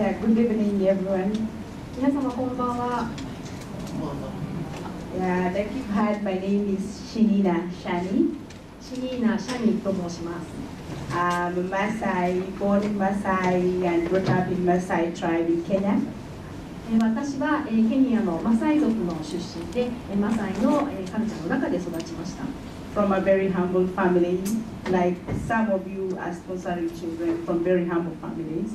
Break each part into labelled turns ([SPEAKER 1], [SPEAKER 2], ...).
[SPEAKER 1] Yeah, good evening, everyone.
[SPEAKER 2] 皆様こんばんは。
[SPEAKER 1] Yeah, like you've heard, my name is Shinina Shani.
[SPEAKER 2] シニーナ・シャニと申します。
[SPEAKER 1] I'm a Maasai, born in Maasai and brought up in Maasai tribe in Kenya.
[SPEAKER 2] 私はケニアのマサイ族の出身で、マサイのカルチャーの中で育ちました。
[SPEAKER 1] From a very humble family, like some of you are sponsoring children from very humble families.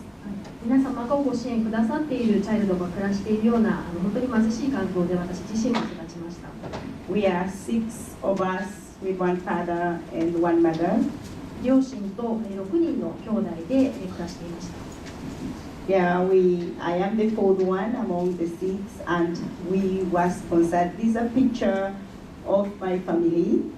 [SPEAKER 2] 皆様がご支援くださっているチャイルドが暮らしているような本当に貧しい環境で私自身も育ちました。
[SPEAKER 1] We are 6 of us with one father and one mother.
[SPEAKER 2] 両親と6人の兄弟で暮らしていました。
[SPEAKER 1] Yeah, I am the fourth one among the 6, and we were sponsored. This is a picture of my family.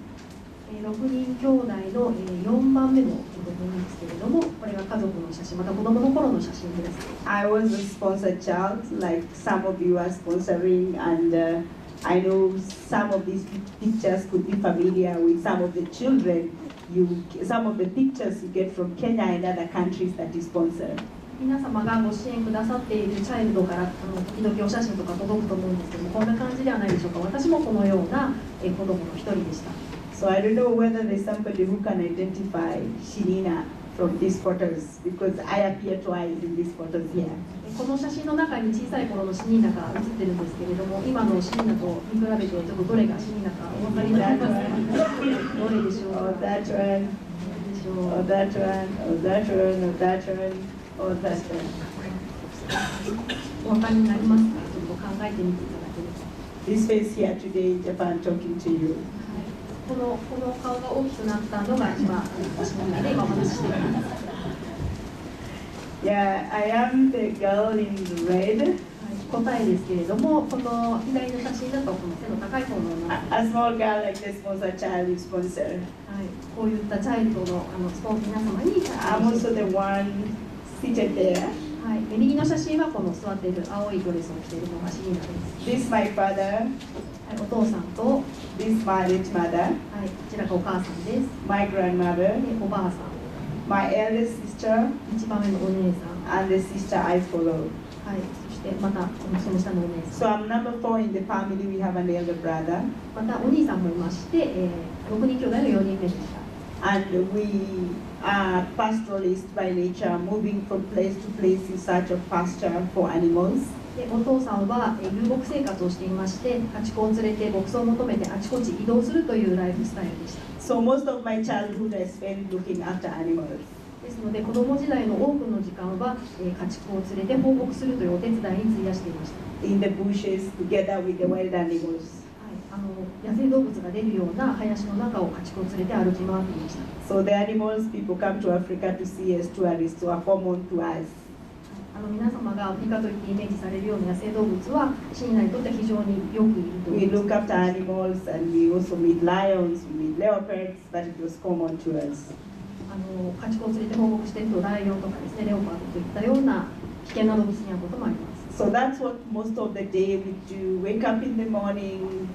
[SPEAKER 2] 6人兄弟の4番目の子供なんですけれども、これが家族の写真、また子供の頃の写真です。
[SPEAKER 1] I was a sponsored child, like some of you are sponsoring, and I know some of these pictures could be familiar with some of the children. Some of the pictures you get from Kenya and other countries that is sponsored.
[SPEAKER 2] 皆様がご支援くださっているチャイルドから時々お写真とか届くと思うんですけども、こんな感じではないでしょうか。私もこのような子供の一人でした。
[SPEAKER 1] So I don't know whether there's somebody who can identify Shinina from these photos, because I appear twice in these photos here.
[SPEAKER 2] この写真の中に小さい頃のシニーナが写ってるんですけれども、今のシニーナと見比べてちょっとどれがシニーナかお分かりになりますか？どれでしょうか？
[SPEAKER 1] Or that one, or that one, or that one, or that one, or that one.
[SPEAKER 2] お分かりになりますか？ちょっと考えてみていただければ。
[SPEAKER 1] This face here today in Japan talking to you.
[SPEAKER 2] この顔が大きくなったのが今私の中で今お話ししています。
[SPEAKER 1] Yeah, I am the girl in red.
[SPEAKER 2] 答えですけれども、この左の写真だとこの背の高い方の女の子。
[SPEAKER 1] A small girl like this was a child you sponsor.
[SPEAKER 2] はい、こういったチャイルドのスポン皆様に。
[SPEAKER 1] I'm also the one seated there.
[SPEAKER 2] はい、右の写真はこの座っている青いドレスを着ているのがシニーナです。
[SPEAKER 1] This my father.
[SPEAKER 2] はい、お父さんと。
[SPEAKER 1] This my late mother.
[SPEAKER 2] はい、こちらがお母さんです。
[SPEAKER 1] My grandmother.
[SPEAKER 2] で、おばあさん。
[SPEAKER 1] My eldest sister.
[SPEAKER 2] 一番上のお姉さん。
[SPEAKER 1] And the sister I follow.
[SPEAKER 2] はい、そしてまたその下のお姉さん。
[SPEAKER 1] So I'm number 4 in the family. We have an elder brother.
[SPEAKER 2] またお兄さんもいまして、6人兄弟の4人目でした。
[SPEAKER 1] And we are pastoralists by nature, moving from place to place in search of pasture for animals.
[SPEAKER 2] でお父さんは遊牧生活をしていまして、家畜を連れて牧草を求めてあちこち移動するというライフスタイルでした。
[SPEAKER 1] So most of my childhood I spent looking after animals.
[SPEAKER 2] ですので子供時代の多くの時間は、家畜を連れて放牧するというお手伝いに費やしていました。
[SPEAKER 1] In the bushes together with the wild animals.
[SPEAKER 2] 野生動物が出るような林の中を家畜を連れて歩き回っていました。
[SPEAKER 1] So the animals people come to Africa to see as tourists who are common to us.
[SPEAKER 2] 皆様がアフリカといってイメージされるような野生動物はシニーナにとって非常によくいると思います。
[SPEAKER 1] We look after animals and we also meet lions, we meet leopards, but it was common to us.
[SPEAKER 2] 家畜を連れて放牧しているとライオンとかですね、レオパードといったような危険な動物に会うこともあります。
[SPEAKER 1] So that's what most of the day we do. Wake up in the morning,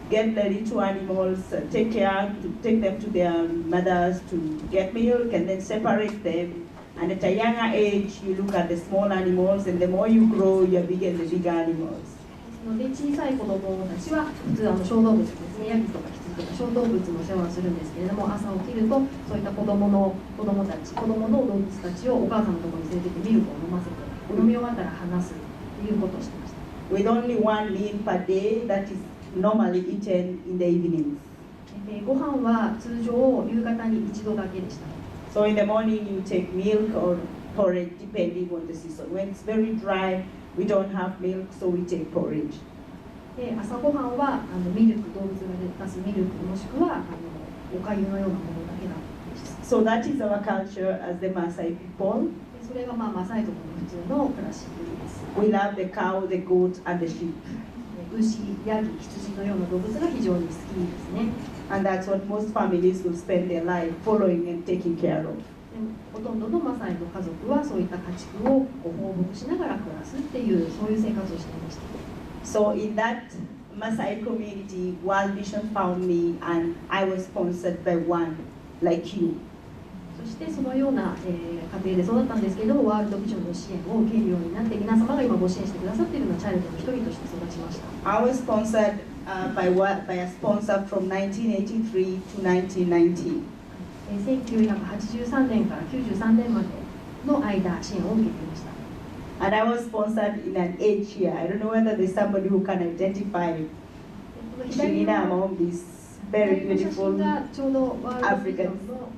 [SPEAKER 1] get ready to animals, take care to take them to their mothers to get milk and then separate them. And at a younger age, you look at the small animals, and the more you grow, you're bigger and the bigger animals.
[SPEAKER 2] ですので小さい子供たちは普通小動物ですね、ヤギとか羊とか小動物の世話をするんですけれども、朝起きるとそういった子供の動物たちをお母さんのところに連れてってミルクを飲ませて、飲み終わったら離すということをしていました。
[SPEAKER 1] With only one meal per day, that is normally eaten in the evenings.
[SPEAKER 2] ご飯は通常夕方に一度だけでした。
[SPEAKER 1] So in the morning you take milk or porridge depending on the season. When it's very dry, we don't have milk, so we take porridge.
[SPEAKER 2] で朝ごはんはミルク、動物が出すミルクもしくはお粥のようなものだけだったでした。
[SPEAKER 1] So that is our culture as the Maasai people.
[SPEAKER 2] でそれがマサイ族の普通の暮らしぶりです。
[SPEAKER 1] We love the cow, the goat, and the sheep.
[SPEAKER 2] 牛、ヤギ、羊のような動物が非常に好きですね。
[SPEAKER 1] And that's what most families will spend their life following and taking care of.
[SPEAKER 2] ほとんどのマサイの家族はそういった家畜を放牧しながら暮らすっていうそういう生活をしていました。
[SPEAKER 1] So in that Maasai community, World Vision found me and I was sponsored by one like you.
[SPEAKER 2] そしてそのような、家庭で育ったんですけれども、ワールドビジョンの支援を受けるようになって、皆様が今ご支援してくださっているようなチャイルドの一人として育ちました。
[SPEAKER 1] I was sponsored by a sponsor from 1983 to 1990.
[SPEAKER 2] 1983年から93年までの間、支援を受けていました。
[SPEAKER 1] And I was sponsored in an age here. I don't know whether there's somebody who can identify Shinina among these very beautiful
[SPEAKER 2] ちょうどワールドビジョ
[SPEAKER 1] Africans.
[SPEAKER 2] ンの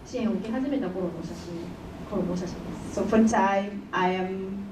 [SPEAKER 2] 支援を受け始めた頃の写真です。
[SPEAKER 1] So for time, I am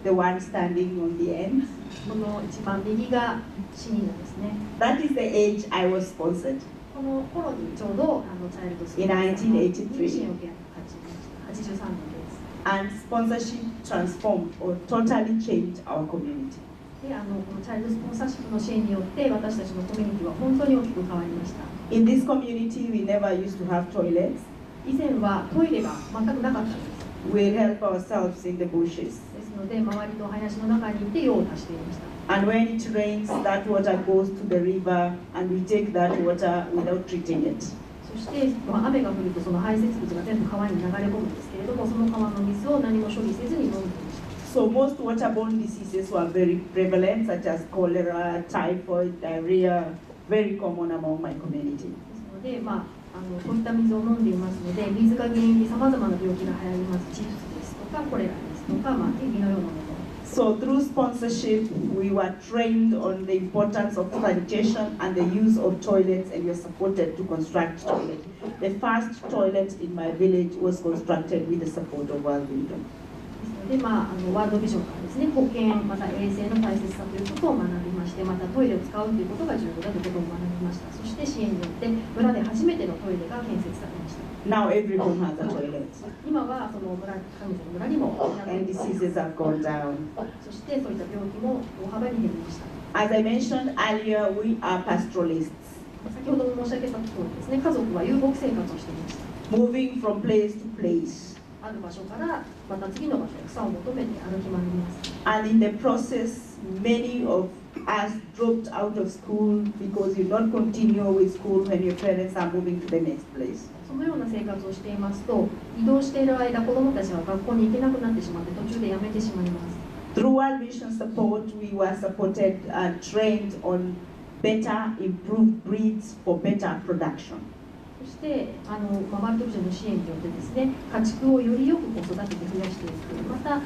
[SPEAKER 1] the one standing on the end.
[SPEAKER 2] この一番右がシニーナですね。
[SPEAKER 1] That is the age I was sponsored.
[SPEAKER 2] この頃にちょうどチャイルドスクール
[SPEAKER 1] In 1983.
[SPEAKER 2] 支援を受け始めました。83年です。
[SPEAKER 1] And sponsorship transformed or totally changed our community.
[SPEAKER 2] でこのチャイルドスポンサーシップの支援によって私たちのコミュニティは本当に大きく変わりました。
[SPEAKER 1] In this community, we never used to have toilets.
[SPEAKER 2] 以前はトイレが全くなかったんです。
[SPEAKER 1] We help ourselves in the bushes.
[SPEAKER 2] ですので周りの林の中にいて用を足していました。
[SPEAKER 1] And when it rains, that water goes to the river, and we take that water without treating it.
[SPEAKER 2] そして、雨が降るとその排泄物が全部川に流れ込むんですけれども、その川の水を何も処理せずに飲んでいました。
[SPEAKER 1] So most waterborne diseases were very prevalent, such as cholera, typhoid, diarrhea, very common among my community.
[SPEAKER 2] ですので、そういった水を飲んでいますので、水が原因でさまざまな病気が流行ります。チフスですとか、コレラですとか、TB のようなもの。
[SPEAKER 1] So through sponsorship, we were trained on the importance of sanitation and the use of toilets, and we were supported to construct toilets. The first toilet in my village was constructed with the support of World Vision.
[SPEAKER 2] ですので、ワールドビジョンからですね、保健、また衛生の大切さということを学びまして、またトイレを使うということが重要だということを学びました。そして支援によって村で初めてのトイレが建設されました。
[SPEAKER 1] Now every home has a toilet.
[SPEAKER 2] 今はその村、神の村にも
[SPEAKER 1] And diseases have gone down.
[SPEAKER 2] そしてそういった病気も大幅に減りました。
[SPEAKER 1] As I mentioned earlier, we are pastoralists,
[SPEAKER 2] 先ほども申し上げた通りですね、家族は遊牧生活をしていました。
[SPEAKER 1] moving from place to place.
[SPEAKER 2] ある場所からまた次の場所へ草を求めて歩き回ります。
[SPEAKER 1] And in the process, many of us dropped out of school because you don't continue with school when your parents are moving to the next place.
[SPEAKER 2] そのような生活をしていますと、移動している間、子どもたちは学校に行けなくなってしまって、途中でやめてしまいます。
[SPEAKER 1] Through World Vision support, we were supported and trained on better, improved breeds for better production.
[SPEAKER 2] そしてワールドビジョンの支援によってですね、家畜をよりよく育てて増やしていく、また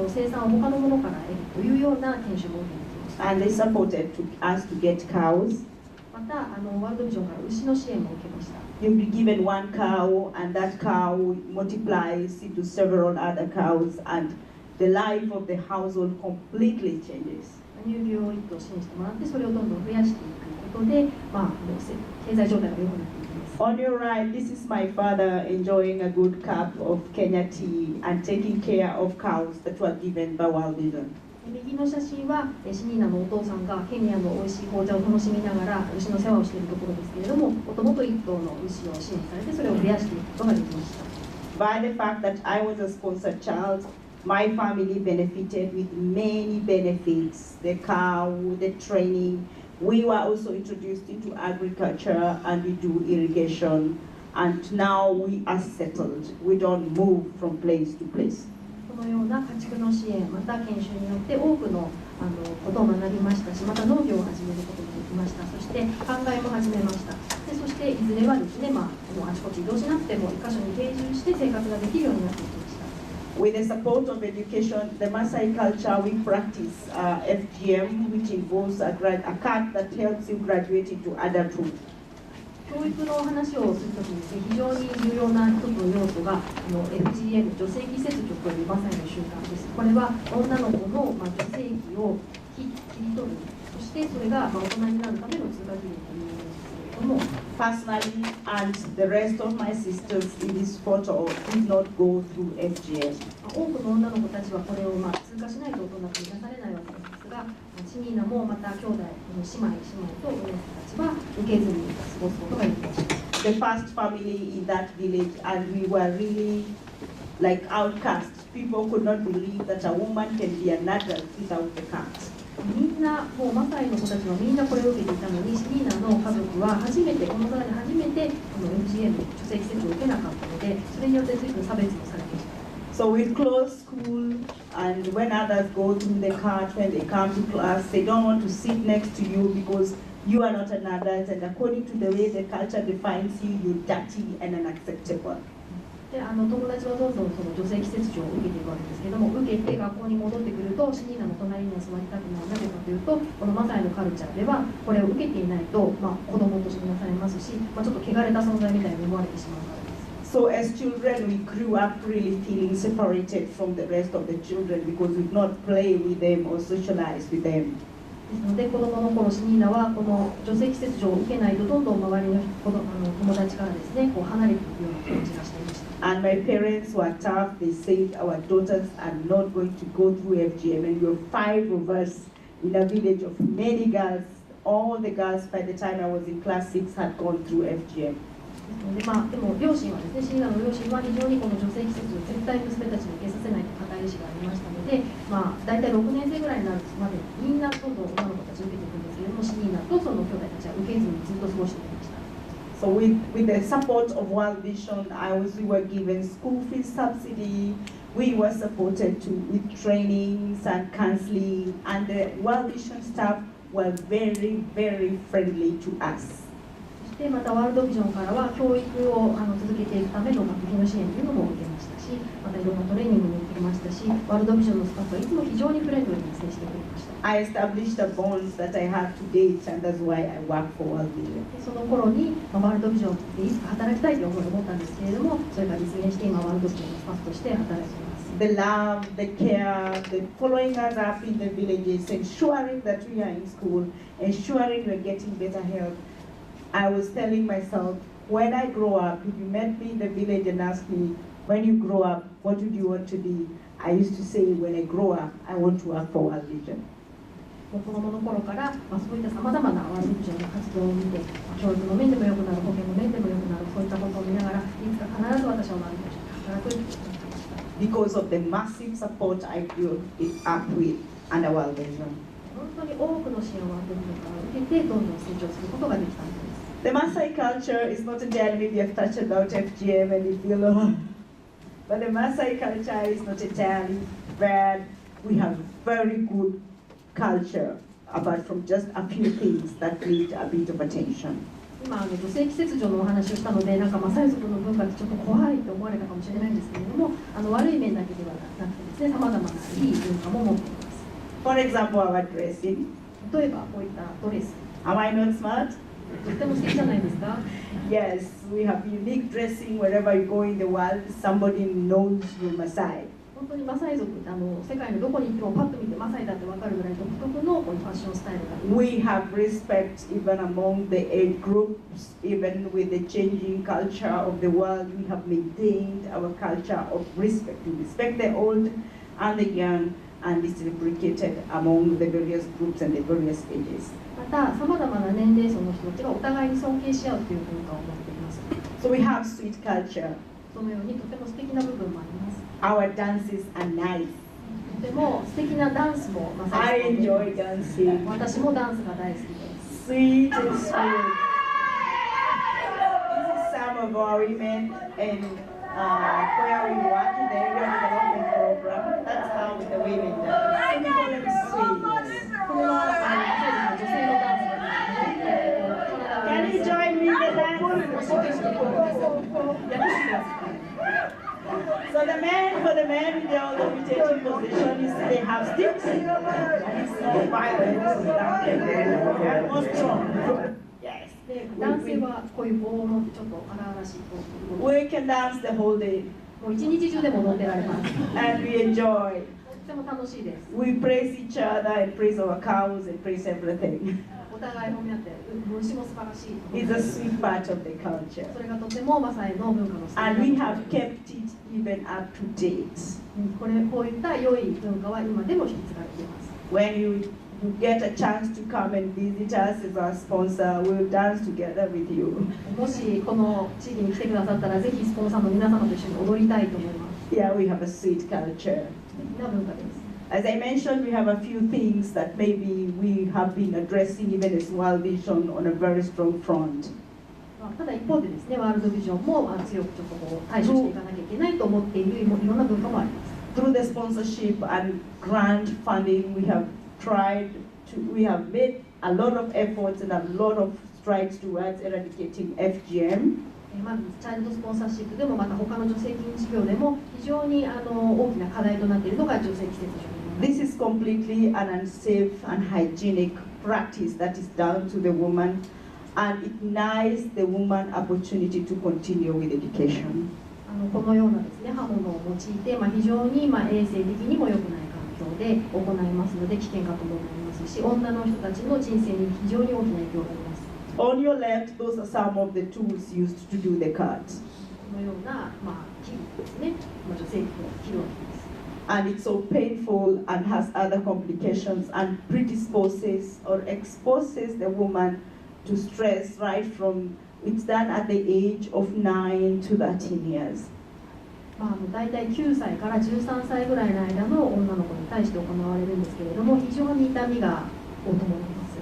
[SPEAKER 2] 生産を他のものから得るというような研修も受けてきました。
[SPEAKER 1] And they supported us to get cows.
[SPEAKER 2] またワールドビジョンから牛の支援も受けました。
[SPEAKER 1] You'll be given one cow, and that cow multiplies into several other cows, and the life of the household completely changes.
[SPEAKER 2] 乳牛を1頭支援してもらって、それをどんどん増やしていくことで、経済状態が良くなっていきます。
[SPEAKER 1] On your right, this is my father enjoying a good cup of Kenya tea and taking care of cows that were given by World Vision.
[SPEAKER 2] 右の写真はシニーナのお父さんがケニアの美味しい紅茶を楽しみながら牛の世話をしているところですけれども、もともと1頭の牛を支援されて、それを増やしていくことができました。
[SPEAKER 1] By the fact that I was a sponsored child, my family benefited with many benefits. The cow, the training. We were also introduced into agriculture, and we do irrigation. And now we are settled. We don't move from place to place.
[SPEAKER 2] このような家畜の支援、また研修によって多くのことを学びましたし、また農業を始めることもできました。そして考えも始めました。でそしていずれはですね、もうあちこち移動しなくても1箇所に定住して生活ができるようになっていきました。
[SPEAKER 1] With the support of education, the Maasai culture, we practice FGM, which involves a card that helps you graduate into adulthood.
[SPEAKER 2] 教育の話をするときにですね、非常に重要な一つの要素がFGM、女性器切除というマサイの習慣です。これは女の子の女性器を切り取る、そしてそれが大人になるための通過儀礼というものですけれども、
[SPEAKER 1] Personally, and the rest of my sisters in this photo did not go through FGM.
[SPEAKER 2] 多くの女の子たちはこれを通過しないと大人とみなされないわけですが、シニーナもまた兄弟、姉妹とお姉さんたちは受けずに過ごすことができました。
[SPEAKER 1] The first family in that village, and we were really like outcasts. People could not believe that a woman can be an adult without the cards.
[SPEAKER 2] みんなもうマサイの子たちはみんなこれを受けていたのに、シニーナの家族は初めてこの村で初めてこの MGM 女性施設を受けなかったので、それによって随分差別もされていた。
[SPEAKER 1] So we close school, and when others go through the cart, when they come to class, they don't want to sit next to you because you are not an adult, and according to the way the culture defines you, you're dirty and unacceptable.
[SPEAKER 2] で友達はどんどんその女性施設長を受けていくわけですけども、受けて学校に戻ってくるとシニーナの隣には座りたくない。なぜかというと、このマサイのカルチャーではこれを受けていないと、子供として見なされますし、ちょっと汚れた存在みたいに思われてしまうからです。
[SPEAKER 1] So as children, we grew up really feeling separated from the rest of the children because we did not play with them or socialize with them.
[SPEAKER 2] ですので、子供の頃シニーナはこの女性施設長を受けないとどんどん周りの友達からですね、離れていくような気持ちがしていました。
[SPEAKER 1] And my parents were tough. They said our daughters are not going to go through FGM, and we were 5 of us in a village of many girls. All the girls by the time I was in class 6 had gone through FGM.
[SPEAKER 2] でも両親はですね、シニーナの両親は非常にこの女性施設を絶対娘たちに受けさせないと固い意志がありましたので、大体6年生ぐらいになるまでみんなどんどん女の子たちを受けていくんですけれども、シニーナとその兄弟たちは受けずにずっと過ごしていました。
[SPEAKER 1] So with the support of World Vision, we were given school fees subsidy. We were supported with trainings and counseling, and the World Vision staff were very, very friendly to us.
[SPEAKER 2] でまたワールドビジョンからは教育を続けていくための学費の支援というのも受けましたし、またいろんなトレーニングに行ってきましたし、ワールドビジョンのスタッフはいつも非常にフレンドリーに接してくれました。
[SPEAKER 1] I established a bond that I have to date, and that's why I work for World Vision.
[SPEAKER 2] その頃に、ワールドビジョンでいつか働きたいという思いを持ったんですけれども、それが実現して今ワールドビジョンのスタッフとして働いています。
[SPEAKER 1] The love, the care, the following us up in the villages, ensuring that we are in school, ensuring we are getting better health. I was telling myself, when I grow up, if you met me in the village and asked me, when you grow up, what would you want to be? I used to say, when I grow up, I want to work for World Vision.
[SPEAKER 2] 子供の頃から、そういったさまざまなワールドビジョンの活動を見て、教育の面でも良くなる、保険の面でも良くなる、そういったことを見ながら、いつか必ず私はワールドビジョンで働くと思っていました。
[SPEAKER 1] Because of the massive support I grew up with under World Vision.
[SPEAKER 2] 本当に多くの支援をワールドビジョンから受けて、どんどん成長することができたんです。
[SPEAKER 1] The Maasai culture is not entirely, maybe I've touched about FGM and you feel, oh, but the Maasai culture is not entirely bad. We have very good culture, apart from just a few things that need a bit of attention.
[SPEAKER 2] 今女性季節上のお話をしたので、マサイ族の文化ってちょっと怖いと思われたかもしれないんですけれども、悪い面だけではなくてですね、さまざまないい文化も持っています。
[SPEAKER 1] For example, our dressing.
[SPEAKER 2] 例えばこういったドレス。
[SPEAKER 1] Am I not smart?
[SPEAKER 2] とっても素敵じゃないですか。
[SPEAKER 1] Yes, we have unique dressing wherever you go in the world. Somebody knows you're Maasai.
[SPEAKER 2] 本当にマサイ族って世界のどこに行ってもパッと見てマサイだって分かるぐらい独特のこういうファッションスタイルがあります。
[SPEAKER 1] We have respect even among the age groups, even with the changing culture of the world. We have maintained our culture of respect. We respect the old and the young, and it's replicated among the various groups and the various ages.
[SPEAKER 2] また、さまざまな年齢層の人たちがお互いに尊敬し合うという文化を持っています。
[SPEAKER 1] So we have sweet culture.
[SPEAKER 2] そのようにとても素敵な部分もあります。
[SPEAKER 1] Our dances are nice.
[SPEAKER 2] とても素敵なダンスもマサイ
[SPEAKER 1] I enjoy dancing.
[SPEAKER 2] 私もダンスが大好きです。
[SPEAKER 1] Sweet and sweet. This is some of our women in where we work in the area development program. That's how the women dance. Simple and sweet.
[SPEAKER 2] これは女性のダンスです。
[SPEAKER 1] Can you join me in the dance? So for the men, they are the meditating position. You see, they have sticks. It's not violence. They are more strong. Yes.
[SPEAKER 2] 男性はこういう棒を持ってちょっと荒々しいと。
[SPEAKER 1] We can dance the whole day.
[SPEAKER 2] もう一日中でも乗ってられます。
[SPEAKER 1] And we enjoy.
[SPEAKER 2] とても楽しいです。
[SPEAKER 1] We praise each other and praise our cows and praise everything.
[SPEAKER 2] お互い褒め合って、虫も素晴らしい。
[SPEAKER 1] It's a sweet part of the culture.
[SPEAKER 2] それがとてもマサイの文化の素敵な。
[SPEAKER 1] And we have kept it even up to date.
[SPEAKER 2] こういった良い文化は今でも引き継がれています。
[SPEAKER 1] When you get a chance to come and visit us as our sponsor, we'll dance together with you.
[SPEAKER 2] もしこの地域に来てくださったら、ぜひスポンサーの皆様と一緒に踊りたいと思います。
[SPEAKER 1] Yeah, we have a sweet culture.
[SPEAKER 2] 素敵な文化です。
[SPEAKER 1] As I mentioned, we have a few things that maybe we have been addressing even as World Vision on a very strong front.
[SPEAKER 2] ただ一方でですね、ワールドビジョンも強くちょっとこう対処していかなきゃいけないと思っているいろんな文化もあります。
[SPEAKER 1] Through the sponsorship and grant funding, we have made a lot of efforts and a lot of strides towards eradicating FGM.
[SPEAKER 2] まずチャイルドスポンサーシップでもまた他の助成金事業でも非常に大きな課題となっているのが助成季節上。
[SPEAKER 1] This is completely an unsafe and hygienic practice that is done to the woman and it denies the woman opportunity to continue with education.
[SPEAKER 2] このようなですね、刃物を用いて、非常に衛生的にも良くない環境で行いますので危険かともなりますし、女の人たちの人生に非常に大きな影響があります。
[SPEAKER 1] On your left, those are some of the tools used to do the cut.
[SPEAKER 2] このような器具ですね、女性器を切るわけです。
[SPEAKER 1] And it's so painful and has other complications and predisposes or exposes the woman to stress right from it's done at the age of 9 to 13 years.
[SPEAKER 2] 大体9歳から13歳ぐらいの間の女の子に対して行われるんですけれども、非常に痛みが伴います。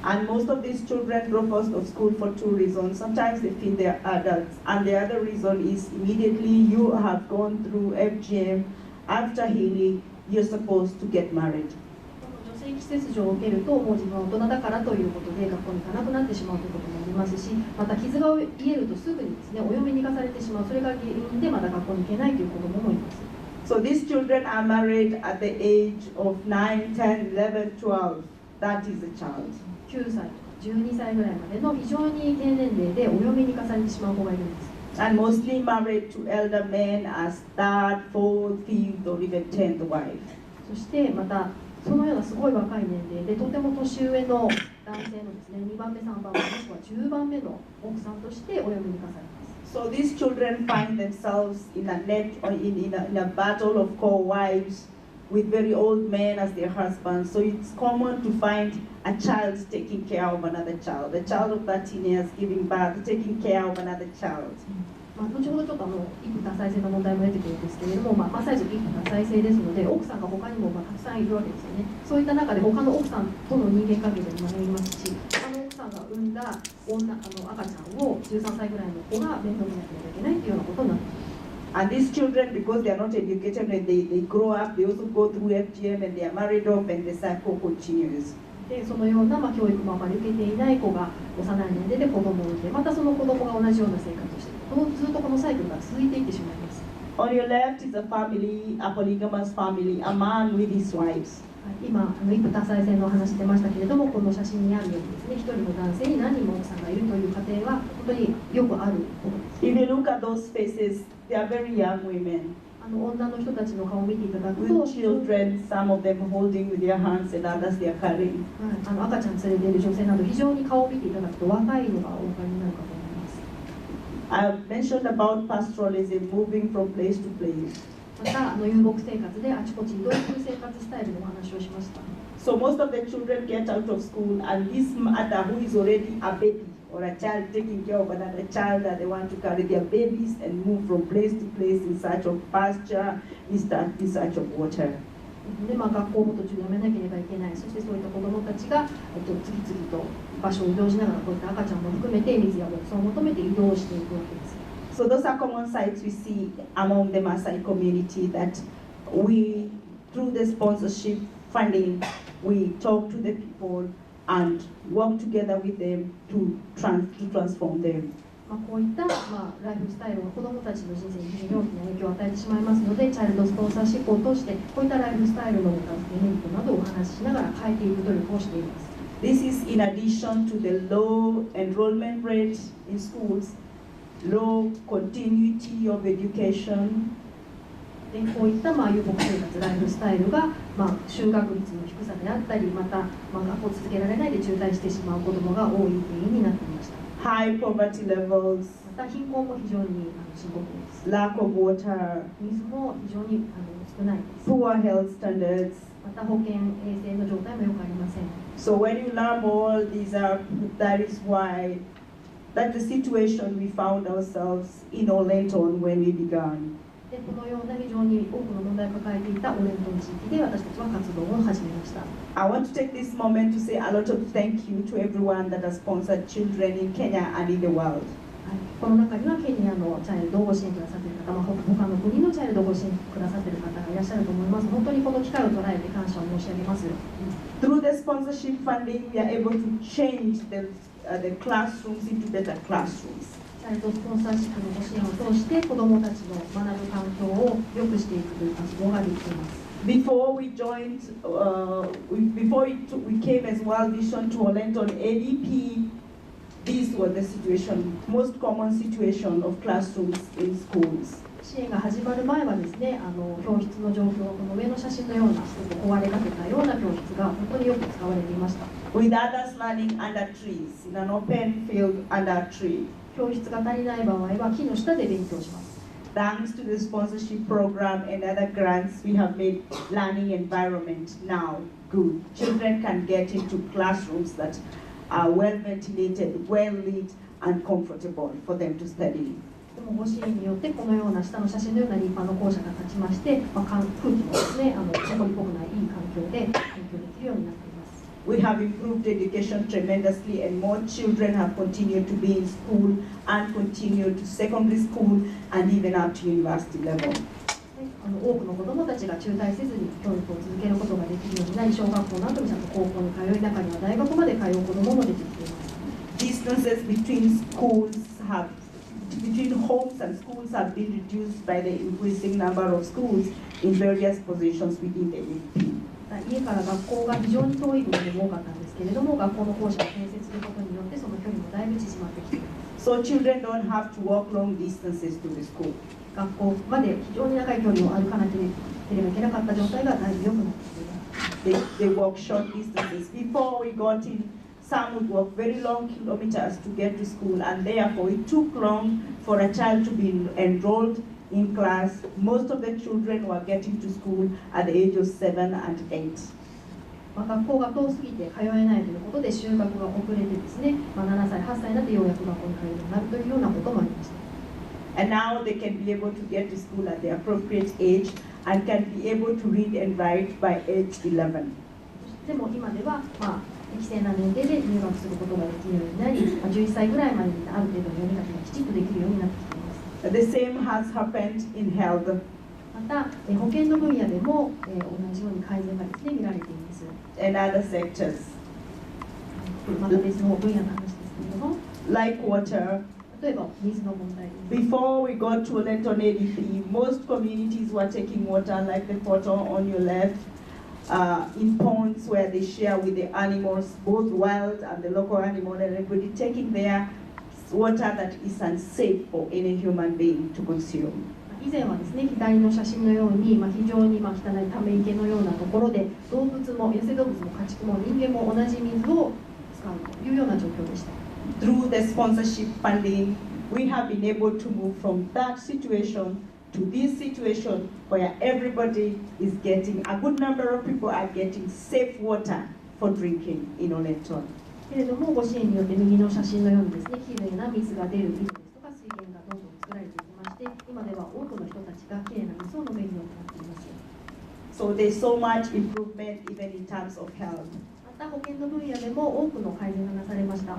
[SPEAKER 1] And most of these children drop out of school for two reasons. Sometimes they feel they're adults, and the other reason is immediately you have gone through FGM. After healing, you're supposed to get married.
[SPEAKER 2] 女性季節上を受けるともう自分は大人だからということで学校に行かなくなってしまうということもありますし、また傷が癒えるとすぐにですねお嫁に行かされてしまう、それが原因でまだ学校に行けないという子どももいます。
[SPEAKER 1] So these children are married at the age of 9, 10, 11, 12. That is a child.
[SPEAKER 2] 9歳とか12歳ぐらいまでの非常に低年齢でお嫁に行かされてしまう子がいるんです。
[SPEAKER 1] And mostly married to elder men as third, fourth, fifth, or even 10th wife.
[SPEAKER 2] そしてまたそのようなすごい若い年齢でとても年上の男性のですね2番目、3番目、もしくは10番目の奥さんとしてお嫁に行かされます。
[SPEAKER 1] So these children find themselves in a net or in a battle of co-wives with very old men as their husbands. So it's common to find a child taking care of another child, a child of 13 years giving birth, taking care of another child.
[SPEAKER 2] 後ほどちょっと一夫多妻制の問題も出てくるんですけれども、マッサージ一夫多妻制ですので奥さんが他にもたくさんいるわけですよね。そういった中で他の奥さんとの人間関係でも学びますし、他の奥さんが産んだ赤ちゃんを13歳ぐらいの子が面倒見なければいけないというようなことになっています。
[SPEAKER 1] And these children, because they are not educated, when they grow up, they also go through FGM and they are married off and the cycle continues.
[SPEAKER 2] でそのような教育もあまり受けていない子が幼い年齢で子供を産んで、またその子供が同じような生活をしている、ずっとこのサイクルが続いていってしまいます。
[SPEAKER 1] On your left is a family, a polygamous family, a man with his wives.
[SPEAKER 2] 今一夫多妻制の話出ましたけれども、この写真にあるようにですね、一人の男性に何人も奥さんがいるという家庭は本当によくあることです。
[SPEAKER 1] If you look at those faces, they are very young women.
[SPEAKER 2] 女の人たちの顔を見ていただく
[SPEAKER 1] With
[SPEAKER 2] と、
[SPEAKER 1] children, some of them holding with their hands and others they are carrying.
[SPEAKER 2] 赤ちゃん連れている女性など非常に顔を見ていただくと若いのがお分かりになるかと思います。
[SPEAKER 1] I've mentioned about pastoralism, moving from place to place.
[SPEAKER 2] また遊牧生活であちこち移動する生活スタイルのお話をしました。
[SPEAKER 1] So most of the children get out of school and this mother who is already a baby or a child taking care of another child that they want to carry their babies and move from place to place in search of pasture, in search of water.
[SPEAKER 2] で学校も途中でやめなければいけない。そしてそういった子どもたちが、次々と場所を移動しながらこういった赤ちゃんも含めて水や牧草を求めて移動していくわけです。
[SPEAKER 1] So those are common sights we see among the Maasai community that we, through the sponsorship funding, we talk to the people and work together with them to transform them.
[SPEAKER 2] こういったライフスタイルが子どもたちの人生に非常に大きな影響を与えてしまいますので、チャイルドスポンサーシップを通してこういったライフスタイルのメリットなどをお話ししながら変えていく努力をしています。
[SPEAKER 1] This is in addition to the low enrollment rate in schools, low continuity of education.
[SPEAKER 2] でこういった遊牧生活、ライフスタイルが就学率の低さであったり、また学校を続けられないで中退してしまう子どもが多い原因になっていました。
[SPEAKER 1] High poverty levels,
[SPEAKER 2] また貧困も非常に深刻です。
[SPEAKER 1] lack of water,
[SPEAKER 2] 水も非常に少ないです。
[SPEAKER 1] poor health standards.
[SPEAKER 2] また保健衛生の状態もよくありません。
[SPEAKER 1] So when you lump all these up, that is why that's the situation we found ourselves in Olenton when we began.
[SPEAKER 2] でこのような非常に多くの問題を抱えていたオレントン地域で私たちは活動を始めました。
[SPEAKER 1] I want to take this moment to say a lot of thank you to everyone that has sponsored children in Kenya and in the world.
[SPEAKER 2] この中にはケニアのチャイルドをご支援くださっている方、他の国のチャイルドをご支援くださっている方がいらっしゃると思います。本当にこの機会を捉えて感謝を申し上げます。
[SPEAKER 1] Through the sponsorship funding, we are able to change the classrooms into better classrooms.
[SPEAKER 2] チャイルドスポンサーシップのご支援を通して子どもたちの学ぶ環境を良くしていくという活動ができています。
[SPEAKER 1] Before we joined, we came as World Vision to Olenton ADP, this was the situation, most common situation of classrooms in schools.
[SPEAKER 2] 支援が始まる前はですね、教室の状況はこの上の写真のような壊れかけたような教室が本当によく使われていました。
[SPEAKER 1] With others learning under trees, in an open field under a tree.
[SPEAKER 2] 教室が足りない場合は木の下で勉強します。
[SPEAKER 1] Thanks to the sponsorship program and other grants, we have made learning environment now good. Children can get into classrooms that are well ventilated, well lit, and comfortable for them to study.
[SPEAKER 2] でもご支援によってこのような下の写真のような立派な校舎が建ちまして、空気もですね、チョコリっぽくないいい環境で勉強できるようになっています。
[SPEAKER 1] We have improved education tremendously, and more children have continued to be in school and continued to secondary school and even up to university level.
[SPEAKER 2] 多くの子どもたちが中退せずに教育を続けることができるようになり、小学校の後にちゃんと高校に通い、中には大学まで通う子どもも出てきています。
[SPEAKER 1] Distances between homes and schools have been reduced by the increasing number of schools in various positions within the ADP.
[SPEAKER 2] 家から学校が非常に遠い部分でも多かったんですけれども、学校の校舎を建設することによってその距離もだいぶ縮まってきています。
[SPEAKER 1] So children don't have to walk long distances to the school.
[SPEAKER 2] 学校まで非常に長い距離を歩かなければいけなかった状態がだいぶ良くなっています。
[SPEAKER 1] They walk short distances. Before we got in, some would walk very long kilometers to get to school, and therefore it took long for a child to be enrolled in class. Most of the children were getting to school at the age of 7 and 8.
[SPEAKER 2] 学校が遠すぎて通えないということで就学が遅れてですね、7歳、8歳になってようやく学校に通えるようになるというようなこともありました。
[SPEAKER 1] And now they can be able to get to school at the appropriate age and can be able to read and write by age 11.
[SPEAKER 2] でも今では、適正な年齢で入学することができるようになり、11歳ぐらいまでにある程度の読み書きがきちっとできるようになってきています。
[SPEAKER 1] The same has happened in health.
[SPEAKER 2] また、保健の分野でも、同じように改善がですね、見られています。
[SPEAKER 1] And other sectors.
[SPEAKER 2] また別の分野の話ですけれども、
[SPEAKER 1] Like water.
[SPEAKER 2] 例えば水の問題です。
[SPEAKER 1] Before we got to Olenton ADP, most communities were taking water, like the photo on your left, in ponds where they share with the animals, both wild and the local animal, and everybody taking their water that is unsafe for any human being to consume.
[SPEAKER 2] 以前はですね、左の写真のように、非常に汚いため池のようなところで動物も野生動物も家畜も人間も同じ水を使うというような状況でした。
[SPEAKER 1] Through the sponsorship funding, we have been able to move from that situation to this situation where everybody is getting, a good number of people are getting safe water for drinking in Olenton.
[SPEAKER 2] けれども、ご支援によって右の写真のようにですね、きれいな水が出る井戸ですとか水源がどんどん作られていきまして、今では多くの人たちがきれいな水を飲めるようになっています。
[SPEAKER 1] So there's so much improvement even in terms of health.
[SPEAKER 2] また保健の分野でも多くの改善がなされました。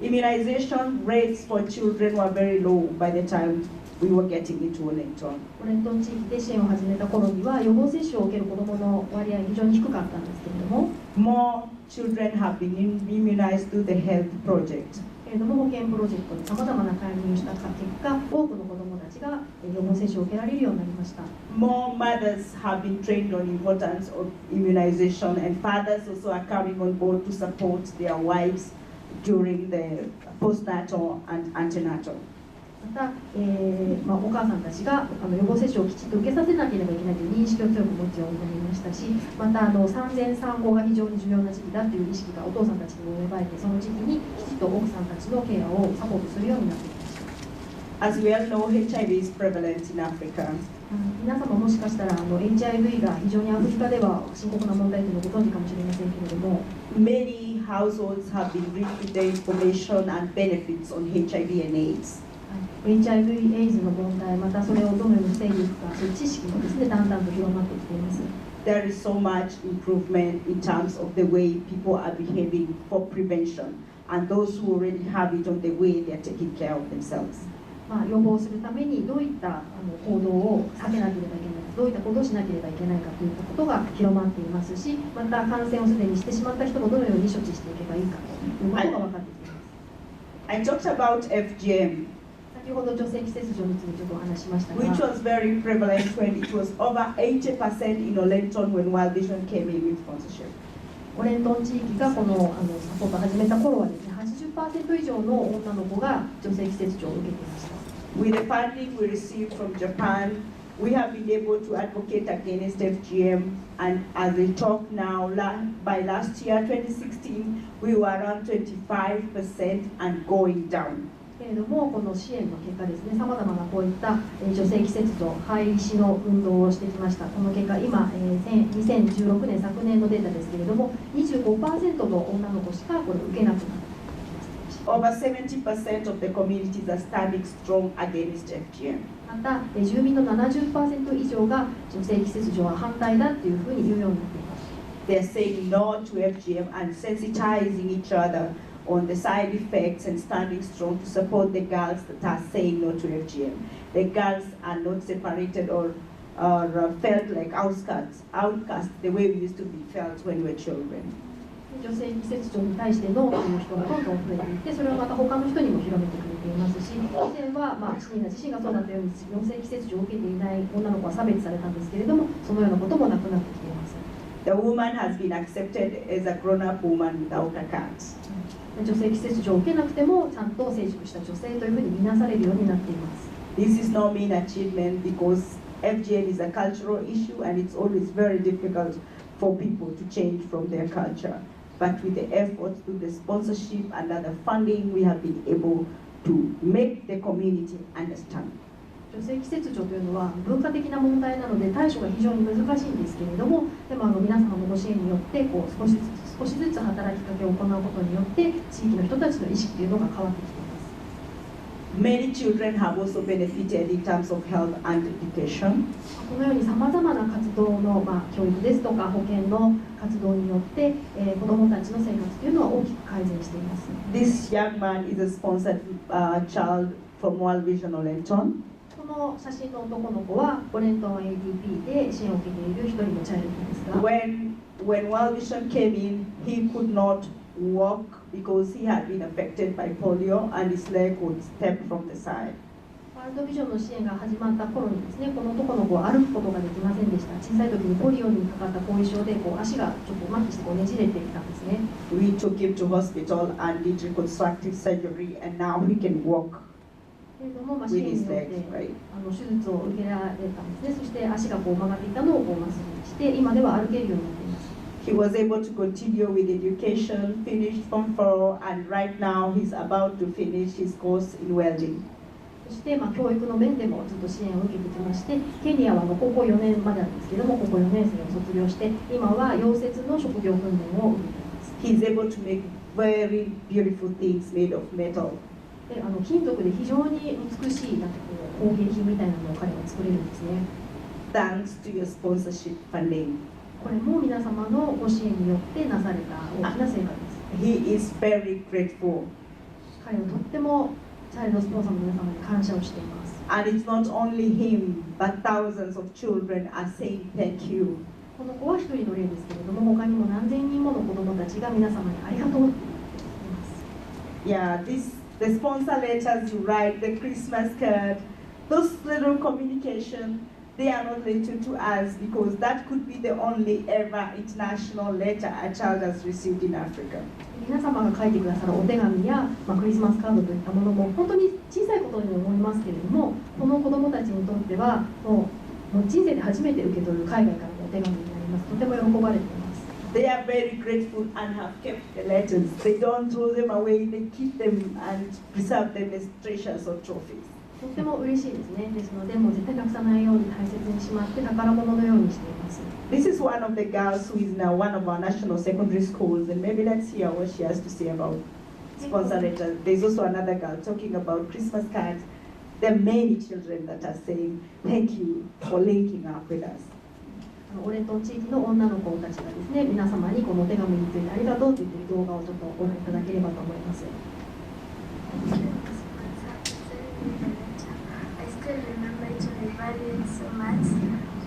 [SPEAKER 1] Immunization rates for children were very low by the time we were getting into Olenton.
[SPEAKER 2] オレントン地域で支援を始めた頃には予防接種を受ける子どもの割合非常に低かったんですけれども、
[SPEAKER 1] More children have been immunized through the health project.
[SPEAKER 2] けれども保健プロジェクトにさまざまな介入をした結果、多くの子どもたちが予防接種を受けられるようになりました。
[SPEAKER 1] More mothers have been trained on importance of immunization, and fathers also are coming on board to support their wives during the postnatal and antenatal.
[SPEAKER 2] また、お母さんたちが予防接種をきちっと受けさせなければいけないという認識を強く持つようになりましたし、また産前産後が非常に重要な時期だという意識がお父さんたちにも芽生えて、その時期にきちっと奥さんたちのケアをサポートするようになってきました。
[SPEAKER 1] As we all know, HIV is prevalent in Africa.
[SPEAKER 2] 皆様もしかしたらHIV が非常にアフリカでは深刻な問題というのをご存知かもしれませんけれども、
[SPEAKER 1] Many households have been briefed with the information and benefits on HIV and AIDS.
[SPEAKER 2] HIV エイズの問題、またそれをどのように防いでいくか、そういう知識もですね、だんだんと広まってきています。
[SPEAKER 1] There is so much improvement in terms of the way people are behaving for prevention, and those who already have it on the way they are taking care of themselves.
[SPEAKER 2] 予防するためにどういった行動を避けなければいけないか、どういった行動をしなければいけないかといったことが広まっていますし、また感染をすでにしてしまった人もどのように処置していけばいいかということが分かってきています。
[SPEAKER 1] I talked about FGM,
[SPEAKER 2] 先ほど女性器切除についてちょっとお話しましたが、
[SPEAKER 1] which was very prevalent when it was over 80% in Olenton when World Vision came in with sponsorship.
[SPEAKER 2] オレントン地域がこのサポートを始めた頃はですね、80% 以上の女の子が女性器切除を受けていました。
[SPEAKER 1] With the funding we received from Japan, we have been able to advocate against FGM, and as we talk now, by last year, 2016, we were around 25% and going down.
[SPEAKER 2] けれども、この支援の結果ですね、さまざまなこういった女性器切除廃止の運動をしてきました。この結果、今、2016年昨年のデータですけれども、25% の女の子しかこれを受けなくなった。
[SPEAKER 1] Over 70% of the communities are standing strong against FGM.
[SPEAKER 2] また、住民の 70% 以上が女性器切除は反対だというふうに言うようになっています。
[SPEAKER 1] They're saying no to FGM and sensitizing each other on the side effects and standing strong to support the girls that are saying no to FGM. The girls are not separated or felt like outcasts the way we used to be felt when we were children.
[SPEAKER 2] 女性器切除に対してノーという人がどんどん増えていって、それをまた他の人にも広めてくれていますし、以前はシニーナ自身がそうだったように女性器切除を受けていない女の子は差別されたんですけれども、そのようなこともなくなってきています。
[SPEAKER 1] The woman has been accepted as a grown-up woman without a cat.
[SPEAKER 2] 女性器切除を受けなくてもちゃんと成熟した女性というふうに見なされるようになっています。
[SPEAKER 1] This is no mean achievement because FGM is a cultural issue and it's always very difficult for people to change from their culture. But with the efforts, through the sponsorship and other funding, we have been able to make the community understand.
[SPEAKER 2] 女性器切除というのは文化的な問題なので対処が非常に難しいんですけれども、でも皆様のご支援によって少しずつ働きかけを行うことによって地域の人たちの意識というのが変わってきています。
[SPEAKER 1] Many children have also benefited in terms of health and education.
[SPEAKER 2] このようにさまざまな活動の、教育ですとか保健の活動によって、子どもたちの生活というのは大きく改善しています。
[SPEAKER 1] This young man is a sponsored child from World Vision Olenton.
[SPEAKER 2] この写真の男の子はオレントン ADP で支援を受けている一人のチャイルドですが、
[SPEAKER 1] When World Vision came in, he could not walk because he had been affected by polio and his leg would step from the side.
[SPEAKER 2] ワールドビジョンの支援が始まった頃にですね、この男の子は歩くことができませんでした。小さい時にポリオにかかった後遺症で足がちょっと麻痺してねじれていたんですね。
[SPEAKER 1] We took him to hospital and did reconstructive surgery and now he can walk
[SPEAKER 2] けれども、支
[SPEAKER 1] with
[SPEAKER 2] 援に
[SPEAKER 1] his
[SPEAKER 2] よって
[SPEAKER 1] legs, right?
[SPEAKER 2] 手術を受けられたんですね。そして足が曲がっていたのを麻酔して今では歩けるようになっています。
[SPEAKER 1] He was able to continue with education, finished Form 4, and right now he's about to finish his course in welding.
[SPEAKER 2] そして、教育の面でもずっと支援を受けてきまして、ケニアは高校4年までなんですけども、高校4年生を卒業して、今は溶接の職業訓練を受けています。
[SPEAKER 1] He's able to make very beautiful things made of metal.
[SPEAKER 2] で金属で非常に美しい工芸品みたいなのを彼は作れるんですね。
[SPEAKER 1] Thanks to your sponsorship funding.
[SPEAKER 2] これも皆様のご支援によってなされた大きな成果です。
[SPEAKER 1] He is very grateful.
[SPEAKER 2] 彼はとってもチャイルドスポンサーの皆様に感謝をしています。
[SPEAKER 1] And it's not only him, but thousands of children are saying thank you.
[SPEAKER 2] この子は一人の例ですけれども、他にも何千人もの子どもたちが皆様にありがとうと言っています。
[SPEAKER 1] Yeah, the sponsor letters you write, the Christmas card, those little communication, they are not related to us because that could be the only ever international letter a child has received in Africa.
[SPEAKER 2] 皆様が書いてくださるお手紙や、クリスマスカードといったものも本当に小さいことに思いますけれども、この子どもたちにとってはもう人生で初めて受け取る海外からのお手紙になります。とても喜ばれています。
[SPEAKER 1] They are very grateful and have kept the letters. They don't throw them away, they keep them and preserve them as treasures or trophies.
[SPEAKER 2] とても嬉しいですね。ですので、もう絶対なくさないように大切にしまって宝物のようにしています。
[SPEAKER 1] This is one of the girls who is now one of our national secondary schools, and maybe let's hear what she has to say about sponsor letters. There's also another girl talking about Christmas cards there are many children that are saying, thank you for linking up with us.
[SPEAKER 2] オレントン地域の女の子たちがですね、皆様にこのお手紙についてありがとうと言っている動画をちょっとご覧いただければと思います。
[SPEAKER 3] I still remember it and I value it so much.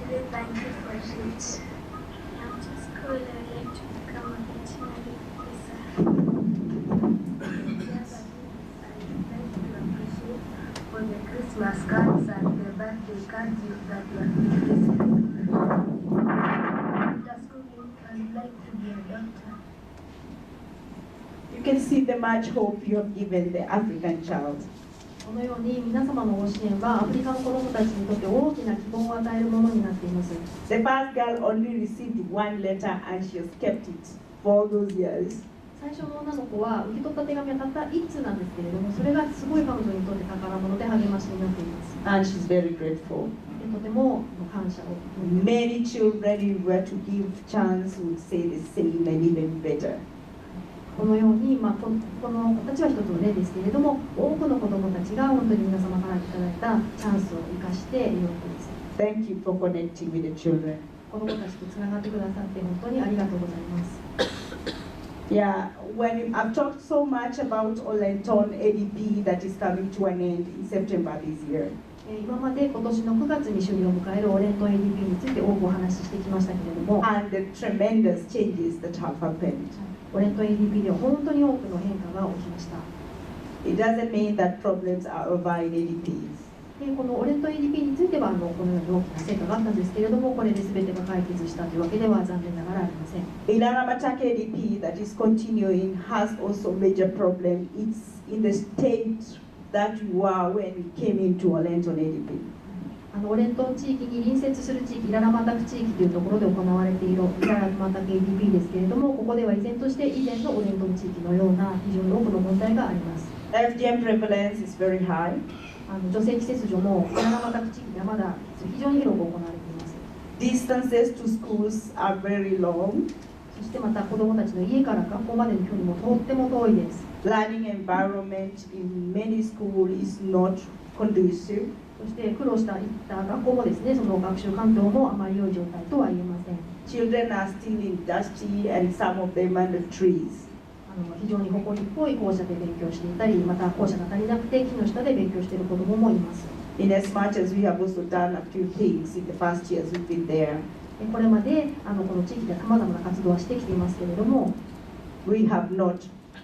[SPEAKER 3] Today, thank you for it. After school, I would like to become a veterinary officer. For the Christmas cards and the birthday cards that you have been receiving. After school, I would like to be a doctor.
[SPEAKER 1] You can see the much hope you have given the African child.
[SPEAKER 2] このように皆様のご支援はアフリカの子どもたちにとって大きな希望を与えるものになっています。
[SPEAKER 1] The first girl only received one letter and she has kept it for all those years.
[SPEAKER 2] 最初の女の子は受け取った手紙はたった1通なんですけれども、それがすごい彼女にとって宝物で励ましになっています。
[SPEAKER 1] And she's very grateful.
[SPEAKER 2] でとても感謝を。
[SPEAKER 1] Many children who were to give chance would say the same and even better.
[SPEAKER 2] このように、この子たちは一つの例ですけれども、多くの子どもたちが本当に皆様からいただいたチャンスを生かしているわけです。
[SPEAKER 1] Thank you for connecting with the children.
[SPEAKER 2] 子どもたちとつながってくださって本当にありがとうございます。
[SPEAKER 1] Yeah, when I've talked so much about Olenton ADP that is coming to an end in September this year.
[SPEAKER 2] 今まで今年の9月に終了を迎えるオレントン ADP について多くお話ししてきましたけれども、
[SPEAKER 1] And the tremendous changes that have happened.
[SPEAKER 2] オレントン ADP では本当に多くの変化が起きました。
[SPEAKER 1] It doesn't mean that problems are over in ADPs.
[SPEAKER 2] でこのオレントン ADP についてはこのように大きな成果があったんですけれども、これで全てが解決したというわけでは残念ながらありません。
[SPEAKER 1] Ilaramatake ADP that is continuing has also major problem. It's in the state that you are when you came into Olenton ADP.
[SPEAKER 2] オレントン地域に隣接する地域、イララマタク地域というところで行われているイララマタク ADP ですけれども、ここでは依然として以前のオレントン地域のような非常に多くの問題があります。
[SPEAKER 1] FGM prevalence is very high.
[SPEAKER 2] 女性器切除もイララマタク地域ではまだ非常に広く行われています。
[SPEAKER 1] Distances to schools are very long.
[SPEAKER 2] そしてまた子どもたちの家から学校までの距離もとっても遠いです。
[SPEAKER 1] Learning environment in many schools is not conducive.
[SPEAKER 2] そして苦労したいった学校もですね、その学習環境もあまり良い状態とは言えません。
[SPEAKER 1] Children are still in dusty and some of them under trees.
[SPEAKER 2] 非常に誇りっぽい校舎で勉強していたり、また校舎が足りなくて木の下で勉強している子どももいます。
[SPEAKER 1] In as much as we have also done a few things in the first years we've been there,
[SPEAKER 2] これまでこの地域でさまざまな活動はしてきていますけれども、
[SPEAKER 1] we have not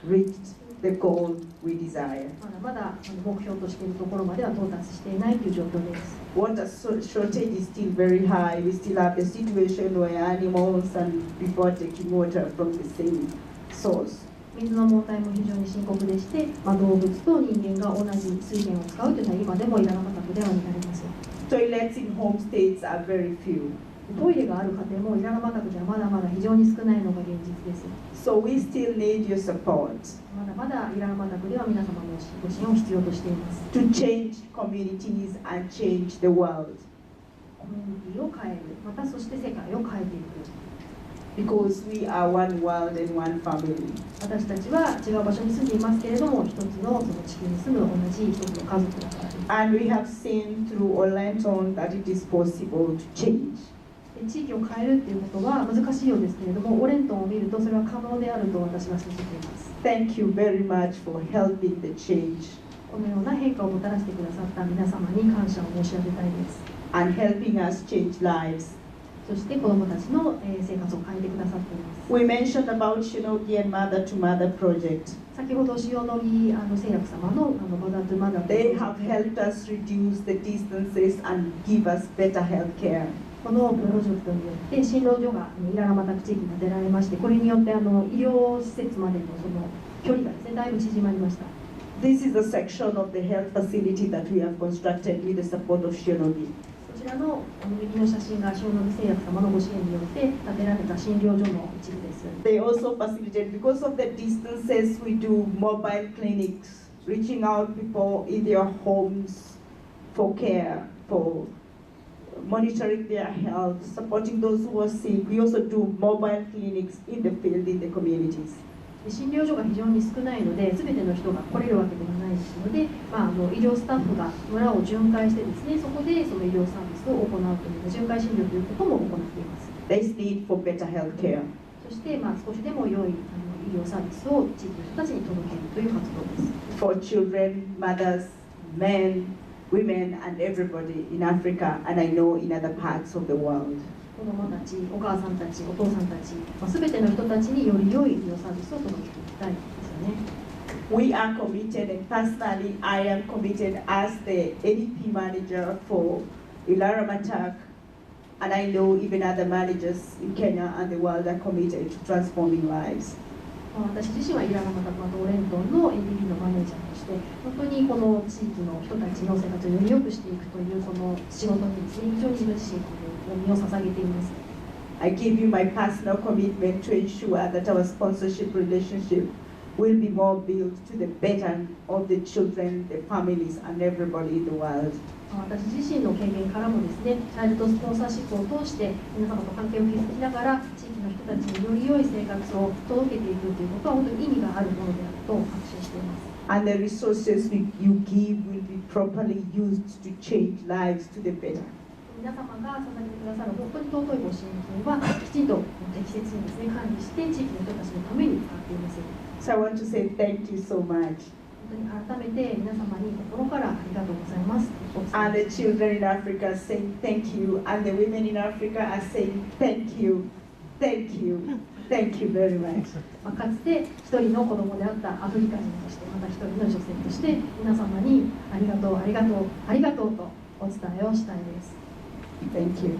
[SPEAKER 1] reached the goal we desire.
[SPEAKER 2] まだまだ目標としているところまでは到達していないという状況です。
[SPEAKER 1] Water shortage is still very high. We still have the situation where animals and people are taking water from the same source.
[SPEAKER 2] 水の問題も非常に深刻でして、動物と人間が同じ水源を使うというのは今でもイララマタクでは見られます。
[SPEAKER 1] Toilets in home states are very few.
[SPEAKER 2] トイレがある家庭もイララマタクではまだまだ非常に少ないのが現実です。
[SPEAKER 1] So we still need your support
[SPEAKER 2] まだまだイララマタクでは皆様のご支援を必要としています。
[SPEAKER 1] to change communities and change the world.
[SPEAKER 2] コミュニティを変える、またそして世界を変えていく。
[SPEAKER 1] Because we are one world and one family.
[SPEAKER 2] 私たちは違う場所に住んでいますけれども、一つのその地球に住む同じ一つの家族だからです。
[SPEAKER 1] And we have seen through Olenton that it is possible to change.
[SPEAKER 2] 地域を変えるっていうことは難しいようですけれども、オレントンを見るとそれは可能であると私は信じています。
[SPEAKER 1] Thank you very much for helping the change
[SPEAKER 2] このような変化をもたらしてくださった皆様に感謝を申し上げたいです。
[SPEAKER 1] and helping us change lives.
[SPEAKER 2] そして子どもたちの生活を変えてくださっています。
[SPEAKER 1] We mentioned about Shinogi and Mother to Mother project.
[SPEAKER 2] 先ほど塩野義製薬様のマザートゥマザーとい
[SPEAKER 1] They
[SPEAKER 2] う
[SPEAKER 1] have helped us reduce the distances and give us better health care.
[SPEAKER 2] このプロジェクトによって診療所がイララマタク地域に建てられまして、これによって医療施設までのその距離がですね、だいぶ縮まりました。
[SPEAKER 1] This is a section of the health facility that we have constructed with the support of Shinogi.
[SPEAKER 2] こちらの右の写真が塩野義製薬様のご支援によって建てられた診療所の一部です。
[SPEAKER 1] They also facilitate, because of the distances, we do mobile clinics, reaching out people in their homes for care, for monitoring their health, supporting those who are sick. We also do mobile clinics in the field, in the communities.
[SPEAKER 2] で診療所が非常に少ないので、全ての人が来れるわけではないので、医療スタッフが村を巡回してですね、そこでその医療サービスを行うという巡回診療ということも行っています。
[SPEAKER 1] There's need for better health care.
[SPEAKER 2] そして、少しでも良い医療サービスを地域の人たちに届けるという活動です。
[SPEAKER 1] For children, mothers, men, women, and everybody in Africa, and I know in other parts of the world.
[SPEAKER 2] 子どもたち、お母さんたち、お父さんたち、すべての人たちにより良い医療サービスを届けていきたいですよね。
[SPEAKER 1] We are committed, and personally, I am committed as the ADP manager for Ilaramatach, and I know even other managers in Kenya and the world are committed to transforming lives.
[SPEAKER 2] 私自身はイララマタパとオレントンの ADP のマネージャーとして、本当にこの地域の人たちの生活をより良くしていくというその仕事にですね、非常に自分自身身を捧げています。
[SPEAKER 1] I give you my personal commitment to ensure that our sponsorship relationship will be more built to the better of the children, the families, and everybody in the world.
[SPEAKER 2] 私自身の経験からもですね、チャイルドスポンサーシップを通して皆様と関係を築きながら地域の人たちにより良い生活を届けていくということは本当に意味があるものであると確信しています。
[SPEAKER 1] And the resources you give will be properly used to change lives to the better.
[SPEAKER 2] 皆様が捧げてくださる本当に尊いご支援金はきちんと適切にですね管理して地域の人たちのために使っています。
[SPEAKER 1] So I want to say thank you so much.
[SPEAKER 2] 本当に改めて皆様に心からありがとうございます。
[SPEAKER 1] And the children in Africa are saying thank you, and the women in Africa are saying thank you, thank you, thank you very much.
[SPEAKER 2] かつて一人の子供であったアフリカ人として、また一人の女性として皆様にありがとう、ありがとう、ありがとうとお伝えをしたいです。
[SPEAKER 1] Thank you.